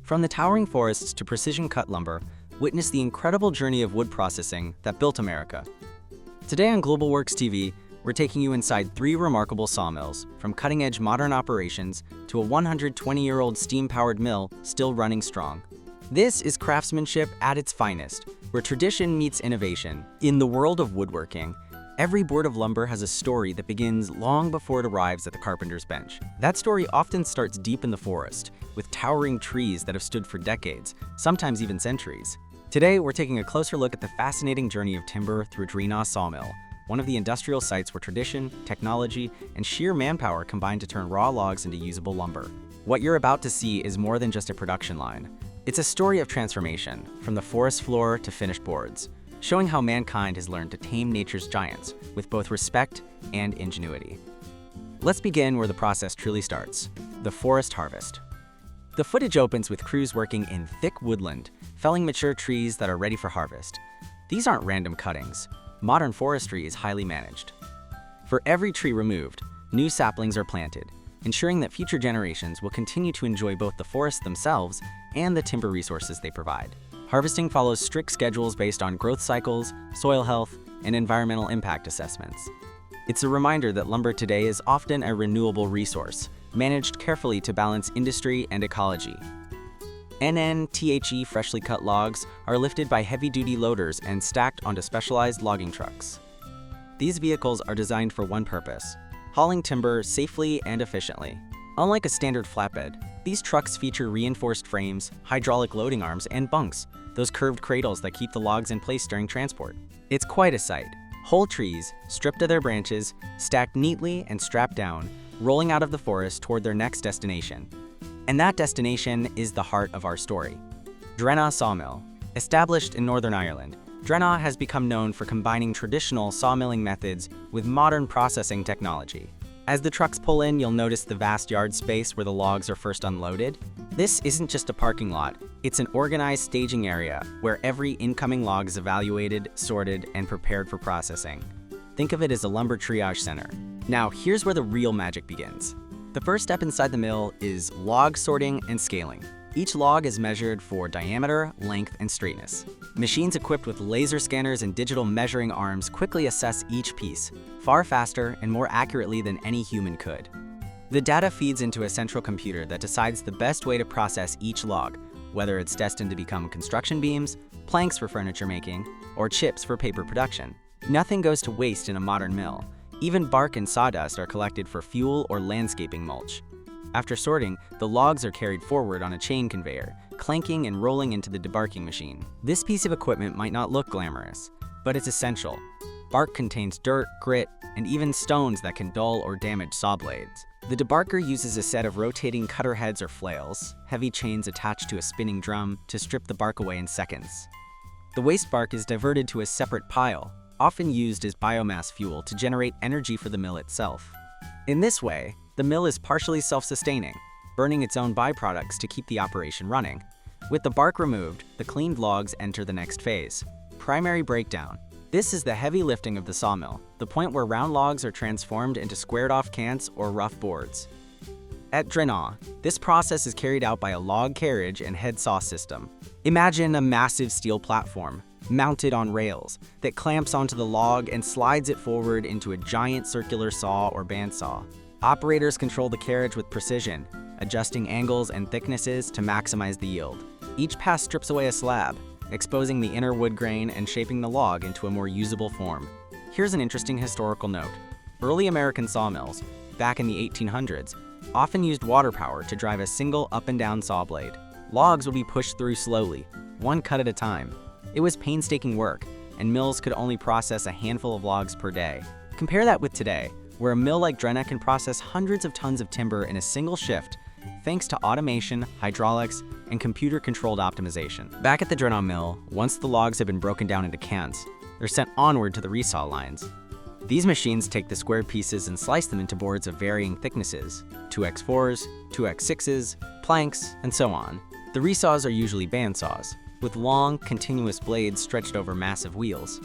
From the towering forests to precision-cut lumber, witness the incredible journey of wood processing that built America. Today on Global Works TV, we're taking you inside 3 remarkable sawmills, from cutting-edge modern operations to a 120-year-old steam-powered mill still running strong. This is craftsmanship at its finest, where tradition meets innovation. In the world of woodworking, every board of lumber has a story that begins long before it arrives at the carpenter's bench. That story often starts deep in the forest, with towering trees that have stood for decades, sometimes even centuries. Today, we're taking a closer look at the fascinating journey of timber through Drenagh Sawmill, one of the industrial sites where tradition, technology, and sheer manpower combine to turn raw logs into usable lumber. What you're about to see is more than just a production line. It's a story of transformation, from the forest floor to finished boards, showing how mankind has learned to tame nature's giants with both respect and ingenuity. Let's begin where the process truly starts, the forest harvest. The footage opens with crews working in thick woodland, felling mature trees that are ready for harvest. These aren't random cuttings. Modern forestry is highly managed. For every tree removed, new saplings are planted, ensuring that future generations will continue to enjoy both the forests themselves and the timber resources they provide. Harvesting follows strict schedules based on growth cycles, soil health, and environmental impact assessments. It's a reminder that lumber today is often a renewable resource, managed carefully to balance industry and ecology. NNTHE freshly cut logs are lifted by heavy-duty loaders and stacked onto specialized logging trucks. These vehicles are designed for one purpose: hauling timber safely and efficiently. Unlike a standard flatbed, these trucks feature reinforced frames, hydraulic loading arms, and bunks, those curved cradles that keep the logs in place during transport. It's quite a sight. Whole trees, stripped of their branches, stacked neatly and strapped down, rolling out of the forest toward their next destination. And that destination is the heart of our story. Drenagh Sawmill. Established in Northern Ireland, Drenagh has become known for combining traditional sawmilling methods with modern processing technology. As the trucks pull in, you'll notice the vast yard space where the logs are first unloaded. This isn't just a parking lot, it's an organized staging area where every incoming log is evaluated, sorted, and prepared for processing. Think of it as a lumber triage center. Now, here's where the real magic begins. The first step inside the mill is log sorting and scaling. Each log is measured for diameter, length, and straightness. Machines equipped with laser scanners and digital measuring arms quickly assess each piece, far faster and more accurately than any human could. The data feeds into a central computer that decides the best way to process each log, whether it's destined to become construction beams, planks for furniture making, or chips for paper production. Nothing goes to waste in a modern mill. Even bark and sawdust are collected for fuel or landscaping mulch. After sorting, the logs are carried forward on a chain conveyor, clanking and rolling into the debarking machine. This piece of equipment might not look glamorous, but it's essential. Bark contains dirt, grit, and even stones that can dull or damage saw blades. The debarker uses a set of rotating cutter heads or flails, heavy chains attached to a spinning drum, to strip the bark away in seconds. The waste bark is diverted to a separate pile, often used as biomass fuel to generate energy for the mill itself. In this way, the mill is partially self-sustaining, burning its own byproducts to keep the operation running. With the bark removed, the cleaned logs enter the next phase, primary breakdown. This is the heavy lifting of the sawmill, the point where round logs are transformed into squared-off cants or rough boards. At Drenagh, this process is carried out by a log carriage and head saw system. Imagine a massive steel platform, mounted on rails, that clamps onto the log and slides it forward into a giant circular saw or bandsaw. Operators control the carriage with precision, adjusting angles and thicknesses to maximize the yield. Each pass strips away a slab, exposing the inner wood grain and shaping the log into a more usable form. Here's an interesting historical note. Early American sawmills, back in the 1800s, often used water power to drive a single up and down saw blade. Logs would be pushed through slowly, one cut at a time. It was painstaking work, and mills could only process a handful of logs per day. Compare that with today, where a mill like Drenagh can process hundreds of tons of timber in a single shift, thanks to automation, hydraulics, and computer-controlled optimization. Back at the Drenagh mill, once the logs have been broken down into cans, they're sent onward to the resaw lines. These machines take the square pieces and slice them into boards of varying thicknesses, 2x4s, 2x6s, planks, and so on. The resaws are usually bandsaws, with long, continuous blades stretched over massive wheels.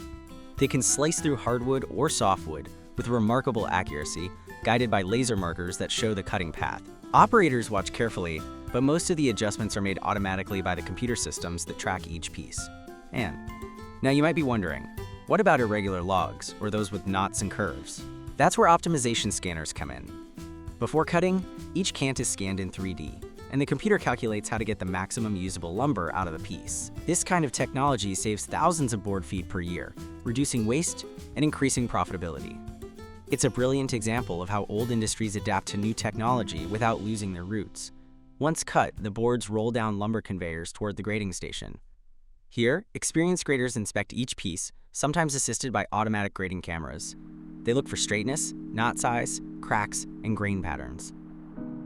They can slice through hardwood or softwood with remarkable accuracy, guided by laser markers that show the cutting path. Operators watch carefully, but most of the adjustments are made automatically by the computer systems that track each piece. And now you might be wondering, what about irregular logs, or those with knots and curves? That's where optimization scanners come in. Before cutting, each cant is scanned in 3D, and the computer calculates how to get the maximum usable lumber out of the piece. This kind of technology saves thousands of board feet per year, reducing waste and increasing profitability. It's a brilliant example of how old industries adapt to new technology without losing their roots. Once cut, the boards roll down lumber conveyors toward the grading station. Here, experienced graders inspect each piece, sometimes assisted by automatic grading cameras. They look for straightness, knot size, cracks, and grain patterns.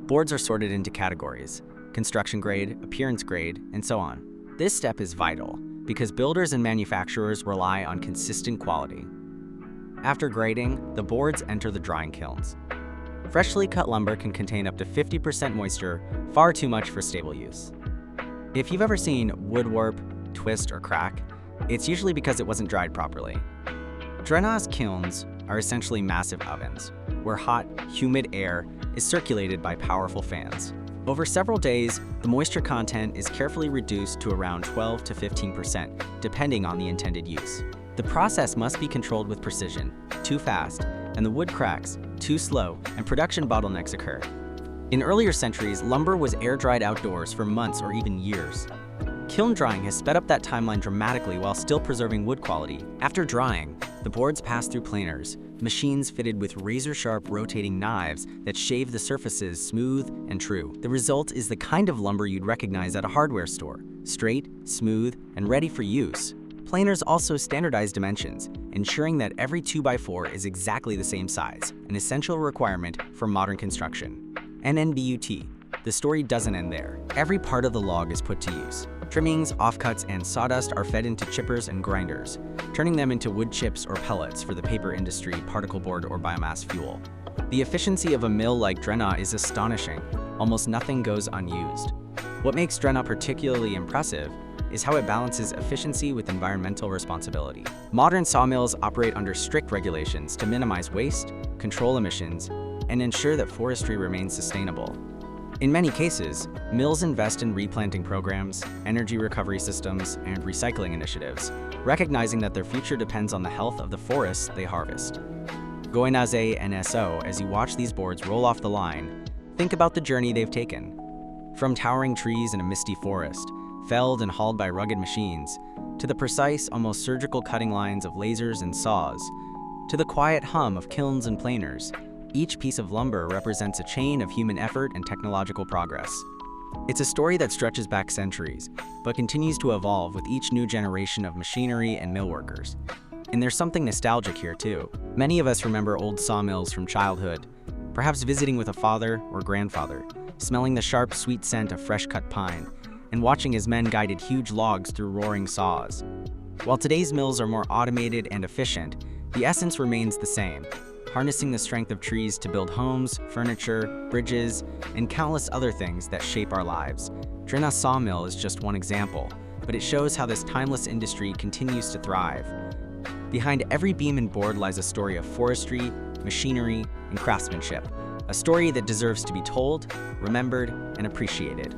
Boards are sorted into categories: construction grade, appearance grade, and so on. This step is vital because builders and manufacturers rely on consistent quality. After grading, the boards enter the drying kilns. Freshly cut lumber can contain up to 50% moisture, far too much for stable use. If you've ever seen wood warp, twist, or crack, it's usually because it wasn't dried properly. Drenagh's kilns are essentially massive ovens, where hot, humid air is circulated by powerful fans. Over several days, the moisture content is carefully reduced to around 12 to 15%, depending on the intended use. The process must be controlled with precision. Too fast, and the wood cracks; too slow, and production bottlenecks occur. In earlier centuries, lumber was air-dried outdoors for months or even years. Kiln drying has sped up that timeline dramatically while still preserving wood quality. After drying, the boards pass through planers, machines fitted with razor-sharp rotating knives that shave the surfaces smooth and true. The result is the kind of lumber you'd recognize at a hardware store: straight, smooth, and ready for use. Planers also standardize dimensions, ensuring that every 2x4 is exactly the same size, an essential requirement for modern construction. NNBUT. The story doesn't end there. Every part of the log is put to use. Trimmings, offcuts, and sawdust are fed into chippers and grinders, turning them into wood chips or pellets for the paper industry, particle board, or biomass fuel. The efficiency of a mill like Drenagh is astonishing. Almost nothing goes unused. What makes Drenagh particularly impressive is how it balances efficiency with environmental responsibility. Modern sawmills operate under strict regulations to minimize waste, control emissions, and ensure that forestry remains sustainable. In many cases, mills invest in replanting programs, energy recovery systems, and recycling initiatives, recognizing that their future depends on the health of the forests they harvest. Goinaze and SO, as you watch these boards roll off the line, think about the journey they've taken. From towering trees in a misty forest, felled and hauled by rugged machines, to the precise, almost surgical cutting lines of lasers and saws, to the quiet hum of kilns and planers, each piece of lumber represents a chain of human effort and technological progress. It's a story that stretches back centuries, but continues to evolve with each new generation of machinery and mill workers. And there's something nostalgic here too. Many of us remember old sawmills from childhood, perhaps visiting with a father or grandfather, smelling the sharp, sweet scent of fresh-cut pine, and watching as men guided huge logs through roaring saws. While today's mills are more automated and efficient, the essence remains the same: harnessing the strength of trees to build homes, furniture, bridges, and countless other things that shape our lives. Drenagh Sawmill is just one example, but it shows how this timeless industry continues to thrive. Behind every beam and board lies a story of forestry, machinery, and craftsmanship, a story that deserves to be told, remembered, and appreciated.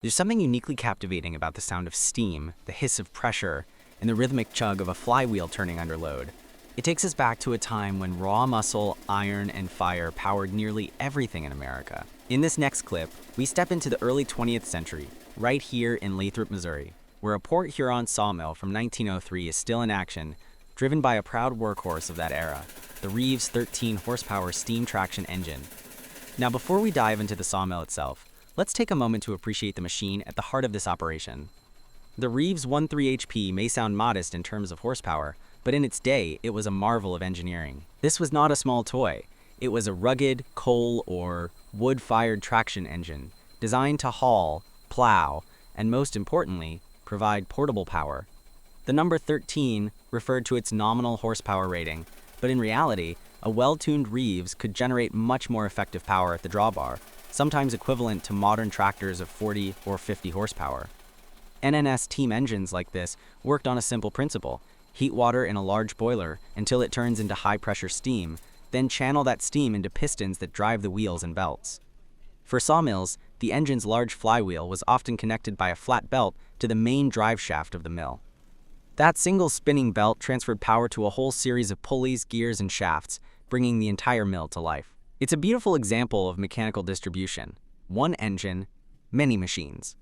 There's something uniquely captivating about the sound of steam, the hiss of pressure, and the rhythmic chug of a flywheel turning under load. It takes us back to a time when raw muscle, iron, and fire powered nearly everything in America. In this next clip, we step into the early 20th century, right here in Lathrop, Missouri, where a Port Huron sawmill from 1903 is still in action, driven by a proud workhorse of that era, the Reeves 13-horsepower steam traction engine. Now, before we dive into the sawmill itself, let's take a moment to appreciate the machine at the heart of this operation. The Reeves 13 HP may sound modest in terms of horsepower, but in its day, it was a marvel of engineering. This was not a small toy. It was a rugged, coal or wood-fired traction engine designed to haul, plow, and most importantly, provide portable power. The number 13 referred to its nominal horsepower rating, but in reality, a well-tuned Reeves could generate much more effective power at the drawbar, sometimes equivalent to modern tractors of 40 or 50 horsepower. NNS team engines like this worked on a simple principle: heat water in a large boiler until it turns into high-pressure steam, then channel that steam into pistons that drive the wheels and belts. For sawmills, the engine's large flywheel was often connected by a flat belt to the main drive shaft of the mill. That single spinning belt transferred power to a whole series of pulleys, gears, and shafts, bringing the entire mill to life. It's a beautiful example of mechanical distribution. One engine, many machines.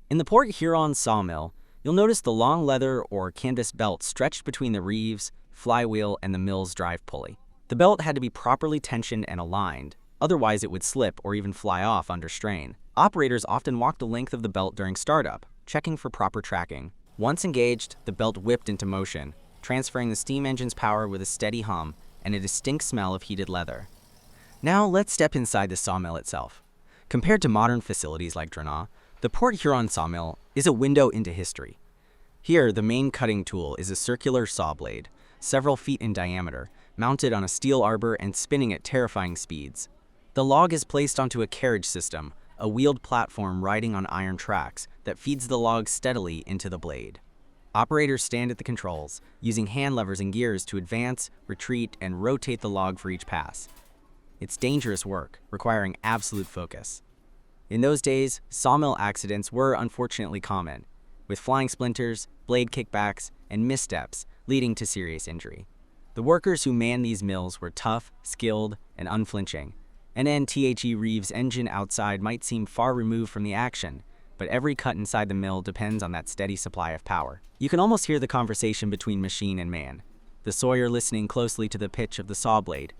In the Port Huron sawmill, you'll notice the long leather or canvas belt stretched between the Reeves, flywheel, and the mill's drive pulley. The belt had to be properly tensioned and aligned, otherwise it would slip or even fly off under strain. Operators often walked the length of the belt during startup, checking for proper tracking. Once engaged, the belt whipped into motion, transferring the steam engine's power with a steady hum and a distinct smell of heated leather. Now let's step inside the sawmill itself. Compared to modern facilities like Drenagh, the Port Huron sawmill is a window into history. Here, the main cutting tool is a circular saw blade, several feet in diameter, mounted on a steel arbor and spinning at terrifying speeds. The log is placed onto a carriage system, a wheeled platform riding on iron tracks that feeds the log steadily into the blade. Operators stand at the controls, using hand levers and gears to advance, retreat, and rotate the log for each pass. It's dangerous work, requiring absolute focus. In those days, sawmill accidents were unfortunately common, with flying splinters, blade kickbacks, and missteps leading to serious injury. The workers who manned these mills were tough, skilled, and unflinching. NNTHE Reeves' engine outside might seem far removed from the action, but every cut inside the mill depends on that steady supply of power. You can almost hear the conversation between machine and man, the sawyer listening closely to the pitch of the saw blade.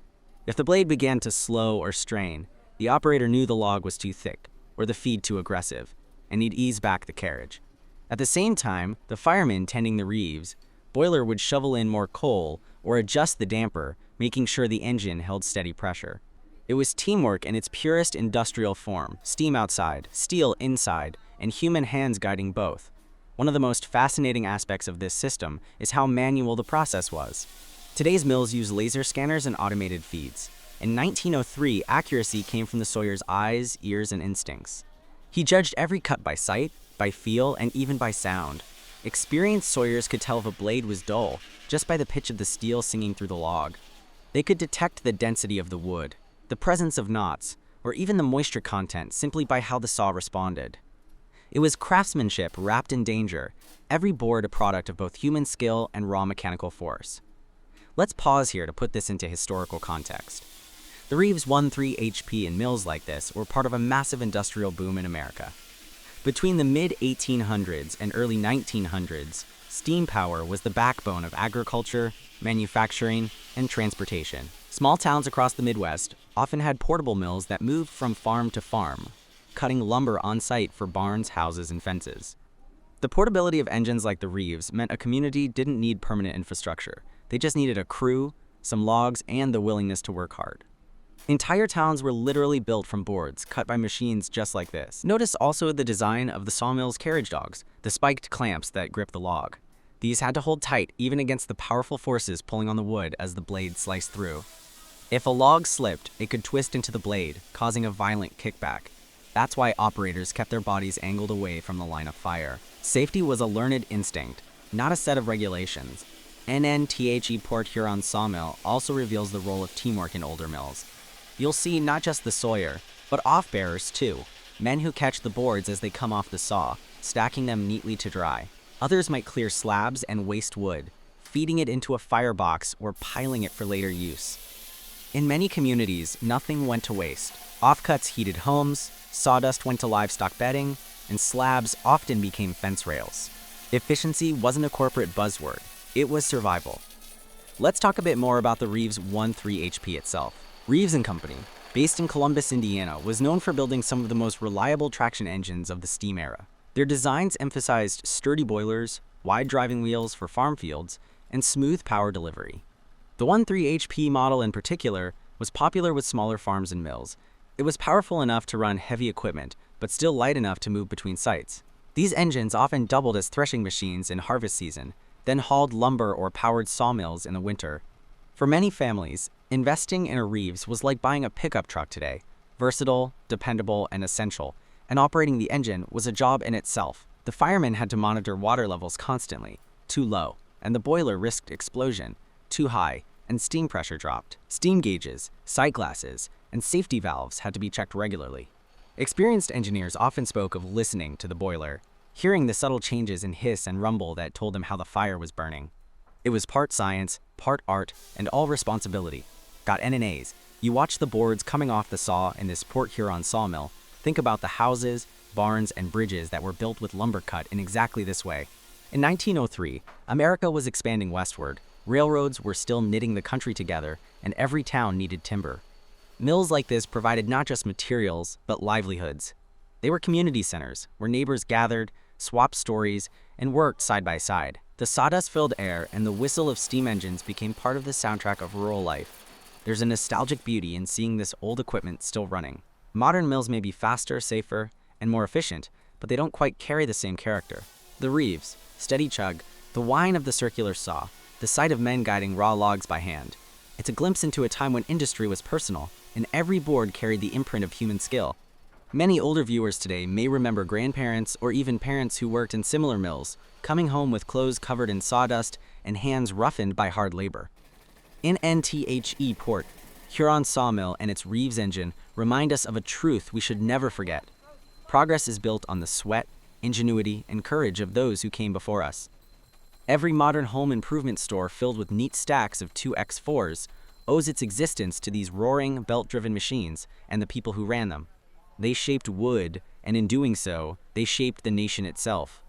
If the blade began to slow or strain, the operator knew the log was too thick, or the feed too aggressive, and he'd ease back the carriage. At the same time, the fireman tending the Reeves boiler would shovel in more coal or adjust the damper, making sure the engine held steady pressure. It was teamwork in its purest industrial form: steam outside, steel inside, and human hands guiding both. One of the most fascinating aspects of this system is how manual the process was. Today's mills use laser scanners and automated feeds. In 1903, accuracy came from the sawyer's eyes, ears, and instincts. He judged every cut by sight, by feel, and even by sound. Experienced sawyers could tell if a blade was dull just by the pitch of the steel singing through the log. They could detect the density of the wood, the presence of knots, or even the moisture content simply by how the saw responded. It was craftsmanship wrapped in danger, every board a product of both human skill and raw mechanical force. Let's pause here to put this into historical context. The Reeves 13 HP and mills like this were part of a massive industrial boom in America. Between the mid-1800s and early 1900s, steam power was the backbone of agriculture, manufacturing, and transportation. Small towns across the Midwest often had portable mills that moved from farm to farm, cutting lumber on site for barns, houses, and fences. The portability of engines like the Reeves meant a community didn't need permanent infrastructure. They just needed a crew, some logs, and the willingness to work hard. Entire towns were literally built from boards, cut by machines just like this. Notice also the design of the sawmill's carriage dogs, the spiked clamps that grip the log. These had to hold tight even against the powerful forces pulling on the wood as the blade sliced through. If a log slipped, it could twist into the blade, causing a violent kickback. That's why operators kept their bodies angled away from the line of fire. Safety was a learned instinct, not a set of regulations. NNTHE Port Huron Sawmill also reveals the role of teamwork in older mills. You'll see not just the sawyer, but off-bearers too, men who catch the boards as they come off the saw, stacking them neatly to dry. Others might clear slabs and waste wood, feeding it into a firebox or piling it for later use. In many communities, nothing went to waste. Offcuts heated homes, sawdust went to livestock bedding, and slabs often became fence rails. Efficiency wasn't a corporate buzzword, it was survival. Let's talk a bit more about the Reeves 13 HP itself. Reeves & Company, based in Columbus, Indiana, was known for building some of the most reliable traction engines of the steam era. Their designs emphasized sturdy boilers, wide driving wheels for farm fields, and smooth power delivery. The 13 HP model in particular was popular with smaller farms and mills. It was powerful enough to run heavy equipment, but still light enough to move between sites. These engines often doubled as threshing machines in harvest season, then hauled lumber or powered sawmills in the winter. For many families, investing in a Reeves was like buying a pickup truck today, versatile, dependable, and essential, and operating the engine was a job in itself. The firemen had to monitor water levels constantly, too low, and the boiler risked explosion, too high, and steam pressure dropped. Steam gauges, sight glasses, and safety valves had to be checked regularly. Experienced engineers often spoke of listening to the boiler, hearing the subtle changes in hiss and rumble that told them how the fire was burning. It was part science, part art, and all responsibility. Got NNAs. You watch the boards coming off the saw in this Port Huron sawmill. Think about the houses, barns, and bridges that were built with lumber cut in exactly this way. In 1903, America was expanding westward. Railroads were still knitting the country together, and every town needed timber. Mills like this provided not just materials, but livelihoods. They were community centers, where neighbors gathered, swapped stories, and worked side by side. The sawdust-filled air and the whistle of steam engines became part of the soundtrack of rural life. There's a nostalgic beauty in seeing this old equipment still running. Modern mills may be faster, safer, and more efficient, but they don't quite carry the same character. The Reeves, steady chug, the whine of the circular saw, the sight of men guiding raw logs by hand. It's a glimpse into a time when industry was personal, and every board carried the imprint of human skill. Many older viewers today may remember grandparents or even parents who worked in similar mills, coming home with clothes covered in sawdust and hands roughened by hard labor. In NTHE Port, Huron Sawmill and its Reeves engine remind us of a truth we should never forget. Progress is built on the sweat, ingenuity, and courage of those who came before us. Every modern home improvement store filled with neat stacks of 2x4s owes its existence to these roaring, belt-driven machines and the people who ran them. They shaped wood, and in doing so, they shaped the nation itself.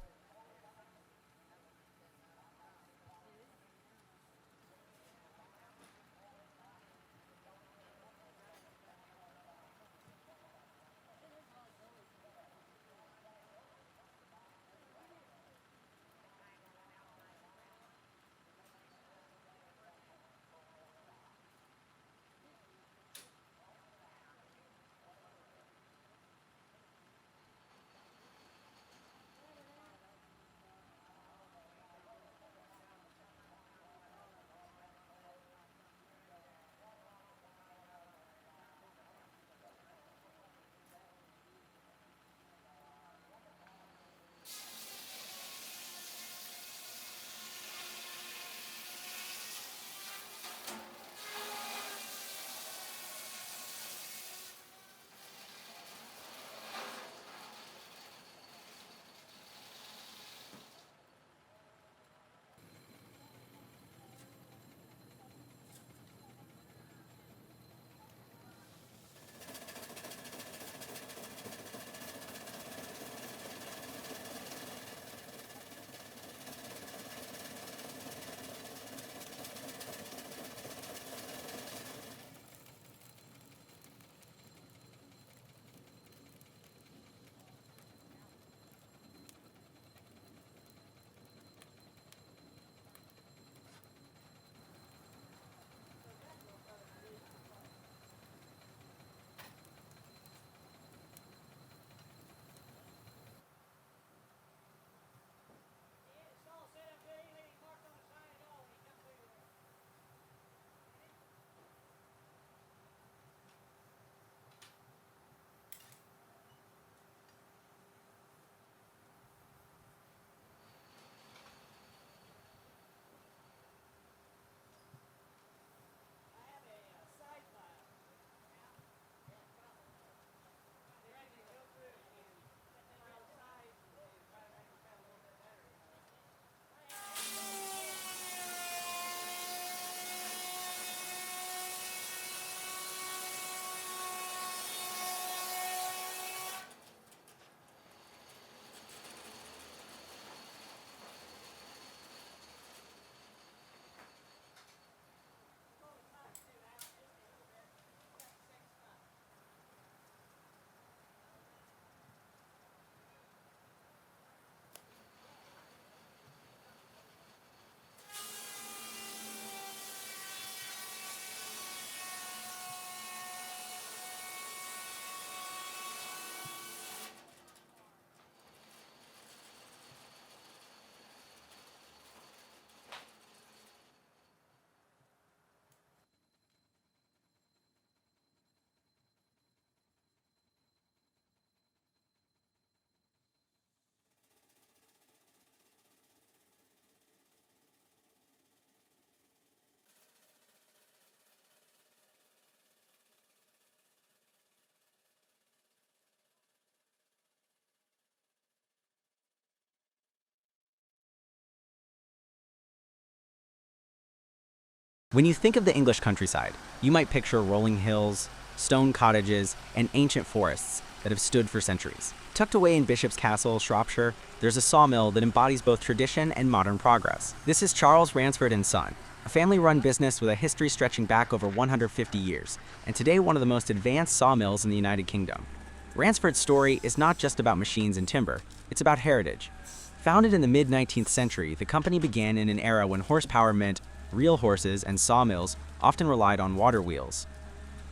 When you think of the English countryside, you might picture rolling hills, stone cottages, and ancient forests that have stood for centuries. Tucked away in Bishop's Castle, Shropshire, there's a sawmill that embodies both tradition and modern progress. This is Charles Ransford and Son, a family-run business with a history stretching back over 150 years, and today one of the most advanced sawmills in the United Kingdom. Ransford's story is not just about machines and timber, it's about heritage. Founded in the mid-19th century, the company began in an era when horsepower meant real horses and sawmills often relied on water wheels.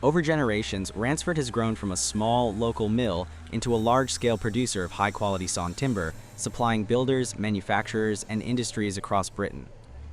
Over generations, Ransford has grown from a small, local mill into a large-scale producer of high-quality sawn timber, supplying builders, manufacturers, and industries across Britain.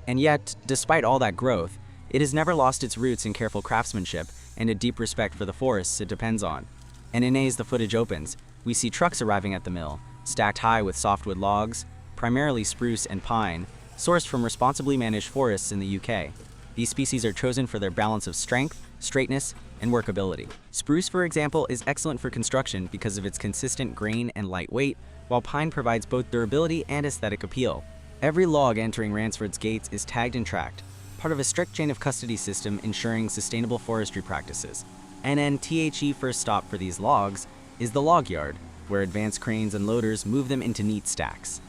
And yet, despite all that growth, it has never lost its roots in careful craftsmanship and a deep respect for the forests it depends on. And as the footage opens, we see trucks arriving at the mill, stacked high with softwood logs, primarily spruce and pine, sourced from responsibly managed forests in the UK. These species are chosen for their balance of strength, straightness, and workability. Spruce, for example, is excellent for construction because of its consistent grain and light weight, while pine provides both durability and aesthetic appeal. Every log entering Ransford's gates is tagged and tracked, part of a strict chain of custody system ensuring sustainable forestry practices. NNTHE first stop for these logs is the log yard, where advanced cranes and loaders move them into neat stacks.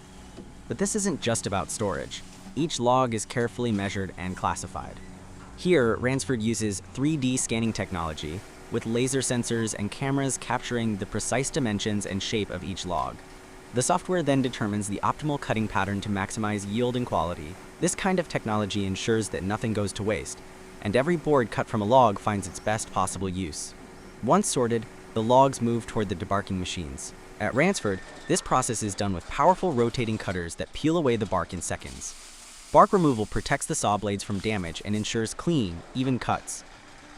But this isn't just about storage. Each log is carefully measured and classified. Here, Ransford uses 3D scanning technology, with laser sensors and cameras capturing the precise dimensions and shape of each log. The software then determines the optimal cutting pattern to maximize yield and quality. This kind of technology ensures that nothing goes to waste, and every board cut from a log finds its best possible use. Once sorted, the logs move toward the debarking machines. At Ransford, this process is done with powerful rotating cutters that peel away the bark in seconds. Bark removal protects the saw blades from damage and ensures clean, even cuts.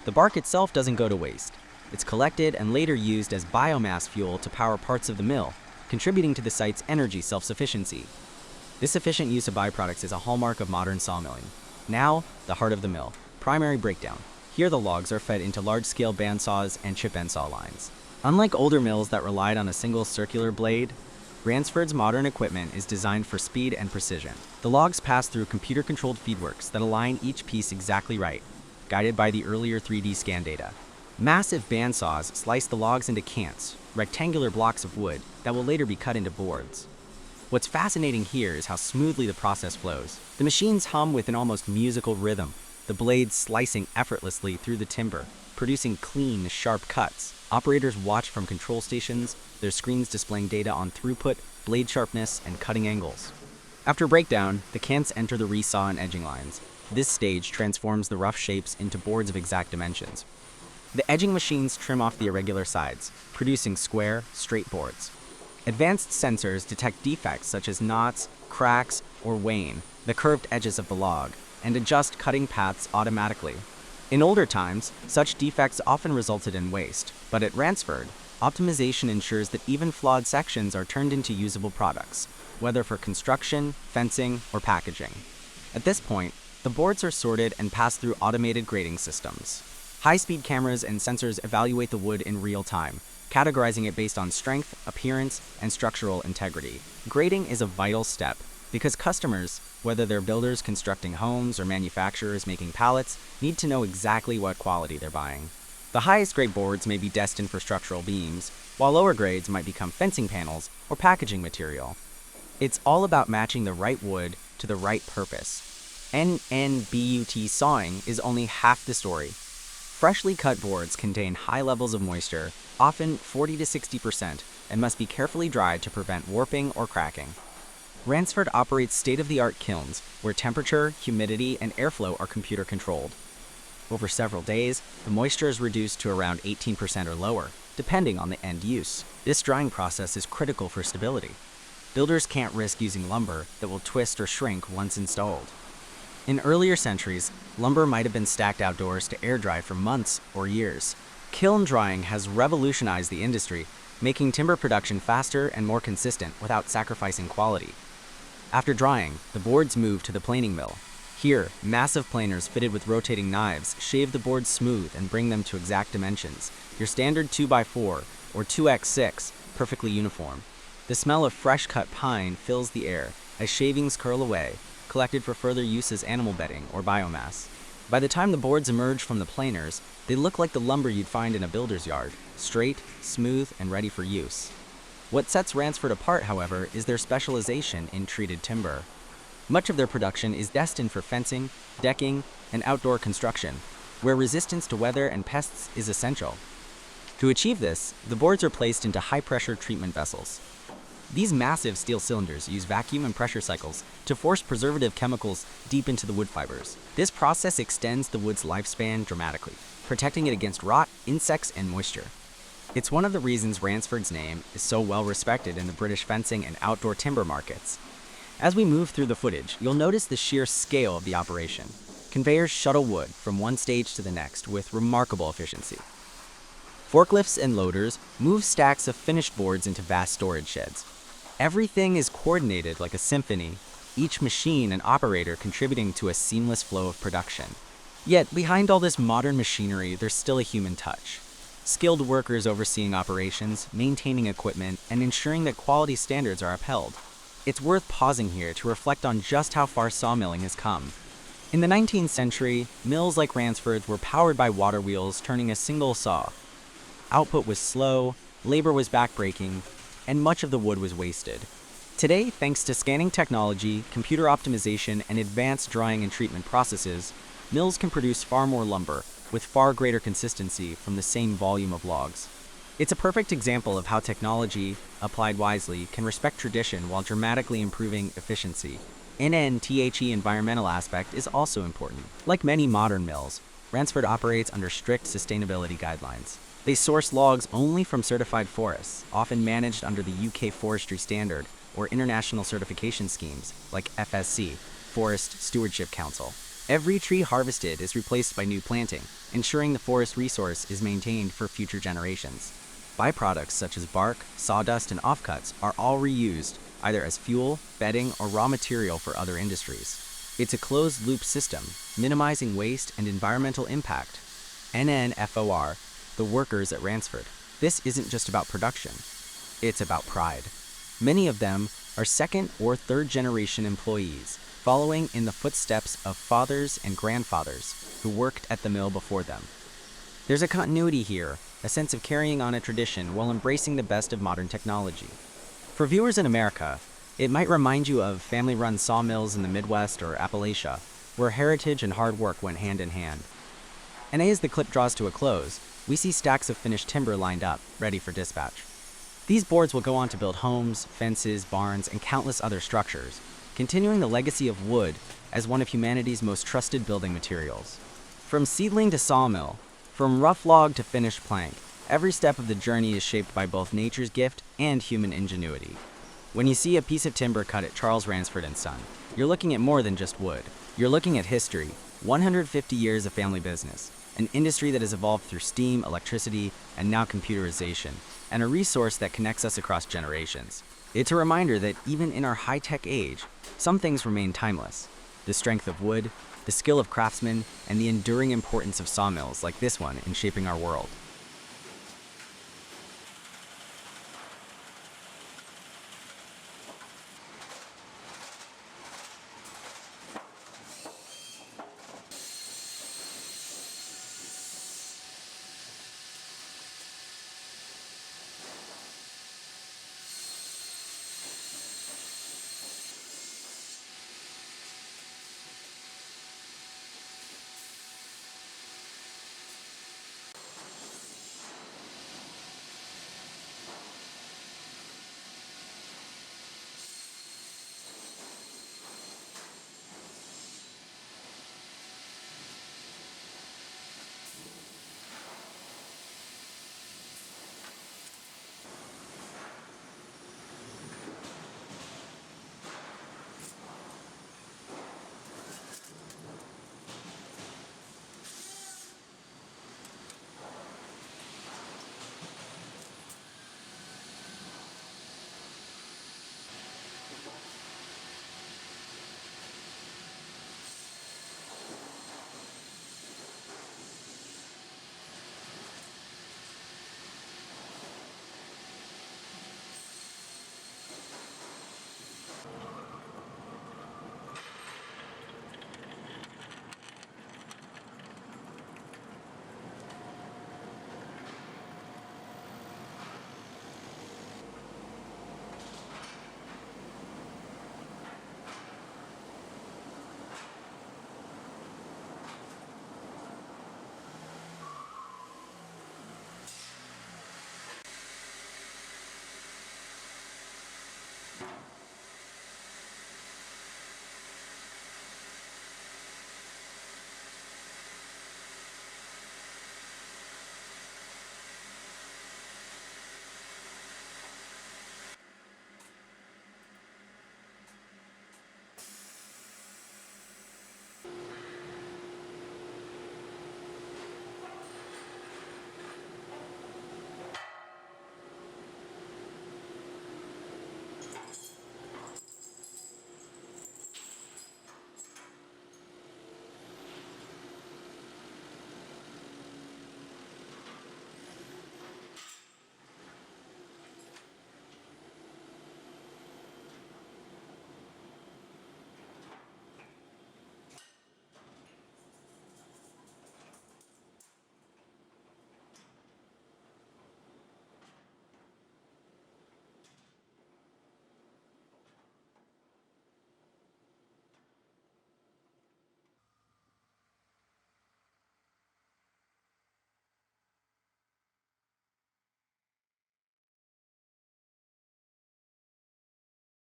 The bark itself doesn't go to waste. It's collected and later used as biomass fuel to power parts of the mill, contributing to the site's energy self-sufficiency. This efficient use of byproducts is a hallmark of modern sawmilling. Now, the heart of the mill, primary breakdown. Here the logs are fed into large-scale bandsaws and chip end saw lines. Unlike older mills that relied on a single circular blade, Ransford's modern equipment is designed for speed and precision. The logs pass through computer-controlled feedworks that align each piece exactly right, guided by the earlier 3D scan data. Massive bandsaws slice the logs into cants, rectangular blocks of wood that will later be cut into boards. What's fascinating here is how smoothly the process flows. The machines hum with an almost musical rhythm, the blades slicing effortlessly through the timber, producing clean, sharp cuts. Operators watch from control stations, their screens displaying data on throughput, blade sharpness, and cutting angles. After breakdown, the cants enter the resaw and edging lines. This stage transforms the rough shapes into boards of exact dimensions. The edging machines trim off the irregular sides, producing square, straight boards. Advanced sensors detect defects such as knots, cracks, or wane, the curved edges of the log, and adjust cutting paths automatically. In older times, such defects often resulted in waste, but at Ransford, optimization ensures that even flawed sections are turned into usable products, whether for construction, fencing, or packaging. At this point, the boards are sorted and pass through automated grading systems. High-speed cameras and sensors evaluate the wood in real time, categorizing it based on strength, appearance, and structural integrity. Grading is a vital step because customers, whether they're builders constructing homes or manufacturers making pallets, need to know exactly what quality they're buying. The highest grade boards may be destined for structural beams, while lower grades might become fencing panels or packaging material. It's all about matching the right wood to the right purpose. NNBUT sawing is only half the story. Freshly cut boards contain high levels of moisture, often 40 to 60%, and must be carefully dried to prevent warping or cracking. Ransford operates state-of-the-art kilns, where temperature, humidity, and airflow are computer-controlled. Over several days, the moisture is reduced to around 18% or lower, depending on the end use. This drying process is critical for stability. Builders can't risk using lumber that will twist or shrink once installed. In earlier centuries, lumber might have been stacked outdoors to air dry for months or years. Kiln drying has revolutionized the industry, making timber production faster and more consistent without sacrificing quality. After drying, the boards move to the planing mill. Here, massive planers fitted with rotating knives shave the boards smooth and bring them to exact dimensions. Your standard 2x4 or 2x6, perfectly uniform. The smell of fresh cut pine fills the air as shavings curl away, collected for further use as animal bedding or biomass. By the time the boards emerge from the planers, they look like the lumber you'd find in a builder's yard, straight, smooth, and ready for use. What sets Ransford apart, however, is their specialization in treated timber. Much of their production is destined for fencing, decking, and outdoor construction, where resistance to weather and pests is essential. To achieve this, the boards are placed into high-pressure treatment vessels. These massive steel cylinders use vacuum and pressure cycles to force preservative chemicals deep into the wood fibers. This process extends the wood's lifespan dramatically, protecting it against rot, insects, and moisture. It's one of the reasons Ransford's name is so well respected in the British fencing and outdoor timber markets. As we move through the footage, you'll notice the sheer scale of the operation. Conveyors shuttle wood from one stage to the next with remarkable efficiency. Forklifts and loaders move stacks of finished boards into vast storage sheds. Everything is coordinated like a symphony, each machine and operator contributing to a seamless flow of production. Yet, behind all this modern machinery, there's still a human touch. Skilled workers overseeing operations, maintaining equipment, and ensuring that quality standards are upheld. It's worth pausing here to reflect on just how far sawmilling has come. In the 19th century, mills like Ransford's were powered by water wheels turning a single saw. Output was slow, labor was backbreaking, and much of the wood was wasted. Today, thanks to scanning technology, computer optimization, and advanced drying and treatment processes, mills can produce far more lumber with far greater consistency from the same volume of logs. It's a perfect example of how technology, applied wisely, can respect tradition while dramatically improving efficiency. NNTHE environmental aspect is also important. Like many modern mills, Ransford operates under strict sustainability guidelines. They source logs only from certified forests, often managed under the UK Forestry Standard or international certification schemes like FSC, Forest Stewardship Council. Every tree harvested is replaced by new planting, ensuring the forest resource is maintained for future generations. Byproducts such as bark, sawdust, and offcuts are all reused, either as fuel, bedding, or raw material for other industries. It's a closed-loop system, minimizing waste and environmental impact. NNFOR, the workers at Ransford. This isn't just about production, it's about pride. Many of them are second or third generation employees, following in the footsteps of fathers and grandfathers who worked at the mill before them. There's a continuity here, a sense of carrying on a tradition while embracing the best of modern technology. For viewers in America, it might remind you of family-run sawmills in the Midwest or Appalachia, where heritage and hard work went hand in hand. And as the clip draws to a close, we see stacks of finished timber lined up, ready for dispatch. These boards will go on to build homes, fences, barns, and countless other structures, continuing the legacy of wood as one of humanity's most trusted building materials. From seedling to sawmill, from rough log to finished plank, every step of the journey is shaped by both nature's gift and human ingenuity. When you see a piece of timber cut at Charles Ransford & Son, you're looking at more than just wood. You're looking at history, 150 years of family business, an industry that has evolved through steam, electricity, and now computerization, and a resource that connects us across generations. It's a reminder that even in our high-tech age, some things remain timeless. The strength of wood, the skill of craftsmen, and the enduring importance of sawmills like this one in shaping our world.